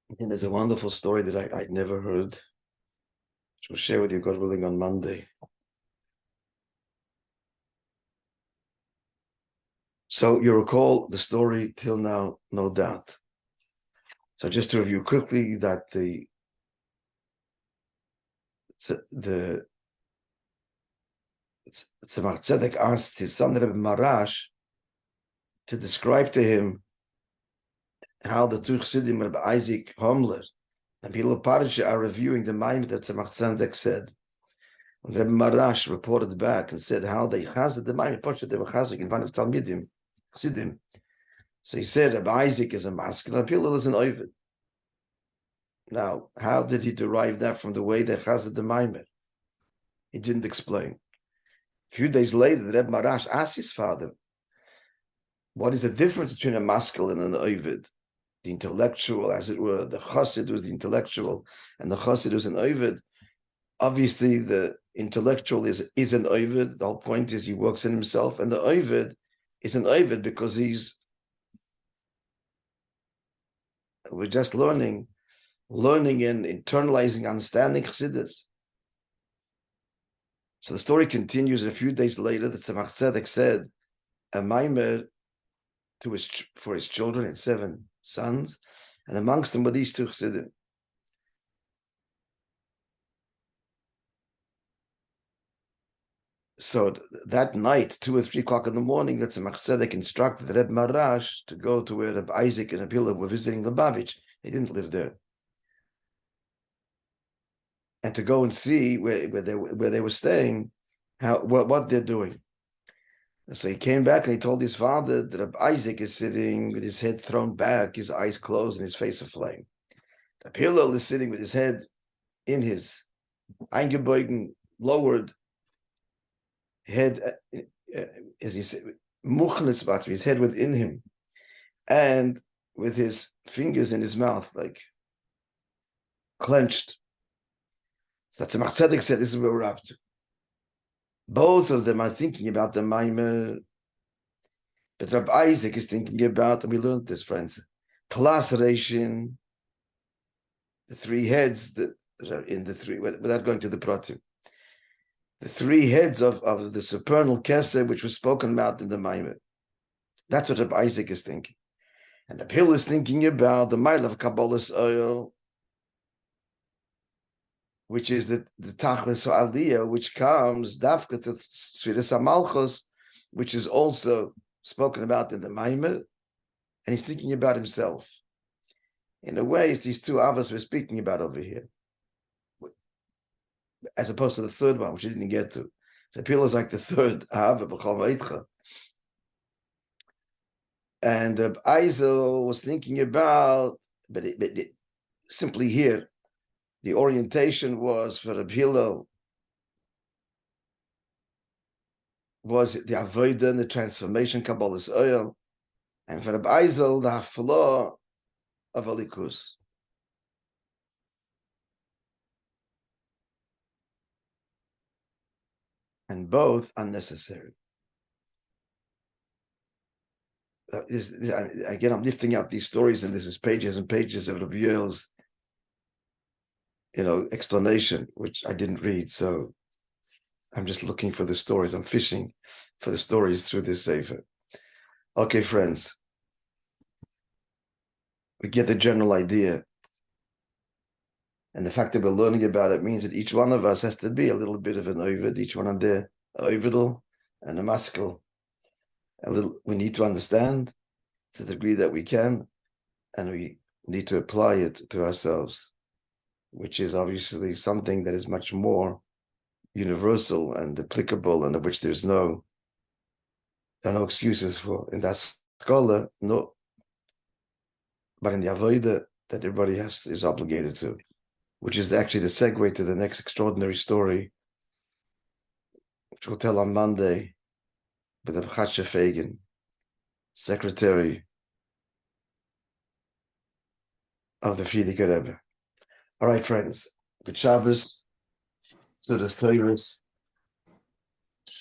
And there's a wonderful story that I'd never heard, which we'll share with you, God willing, on Monday. So you recall the story till now, no doubt. So just to review quickly, that the Tzemach Tzedek asked his son Rabbi Marash to describe to him how the two Chassidim, Rabbi Isaac Homler and Hillel Parsha, are reviewing the Maimon that Tzemach Tzedek said. And Rabbi Marash reported back and said how they chazed the Maimon, they were chazing in front of Talmidim, Chassidim. So he said Rabbi Isaac is a masculine, Rabbi Hillel is an ovid. Now, how did he derive that from the way they chazed the Maimon? He didn't explain. A few days later, the Rebbe Marash asked his father, what is the difference between a masculine and an ovid? The intellectual, as it were, the chassid was the intellectual, and the chassid was an ovid. Obviously, the intellectual is an ovid. The whole point is he works in himself, and the ovid is an ovid because we're just learning and internalizing, understanding chassidus. So the story continues. A few days later, the Tzemach Tzedek said a maimer for his children and 7 sons, and amongst them were these 2 chassidim. So that night, 2 or 3 o'clock in the morning, the Tzemach Tzedek instructed Reb Marash to go to where Reb Isaac and Reb Hillel were visiting Lubavitch. They didn't live there. And to go and see where they were staying, what they're doing. So he came back and he told his father that Reb Isaac is sitting with his head thrown back, his eyes closed, and his face aflame. Reb Hillel is sitting with his head in his eingebogen, lowered head, as he said, his head within him, and with his fingers in his mouth, like clenched. So that's Tzemach Tzedek said, this is where we're up to. Both of them are thinking about the Maimer, but Rabbi Isaac is thinking about, and we learned this, friends, Klasaration, the 3 heads that are in the 3, without going to the Pratim, the 3 heads of the supernal Kesed, which was spoken about in the Maimer. That's what Rabbi Isaac is thinking. And Rabbi Hillel is thinking about the Mile of Kabbalah's oil, which is the Tachlis Aliyah, which comes Dafka to Sfiras HaMalchus, which is also spoken about in the Maimer, and he's thinking about himself. In a way, it's these 2 avos we're speaking about over here, as opposed to the 3rd one, which he didn't get to. So Hillel is like the 3rd ava b'chol va'itcha. And Eisel was thinking about, but simply here, the orientation was for Rabbi Hillel was the avodah and the transformation, Kabbalah's oil, and for Rabbi Eisel, the haflah of Alikus. And both unnecessary. Again, I'm lifting out these stories, and this is pages and pages of Rabbi Yoel's, explanation, which I didn't read. So I'm just looking for the stories. I'm fishing for the stories through this sefer. Okay, friends, we get the general idea. And the fact that we're learning about it means that each one of us has to be a little bit of an ovid, each one on there, an ovidal and a maskil. We need to understand to the degree that we can, and we need to apply it to ourselves, which is obviously something that is much more universal and applicable, and of which there are no excuses for. In that scholar, no. But in the avodah that everybody is obligated to, which is actually the segue to the next extraordinary story, which we'll tell on Monday, with the Chatsha Fagan, secretary of the Frierdiker Rebbe. All right, friends, good Shabbos, to the Torahs.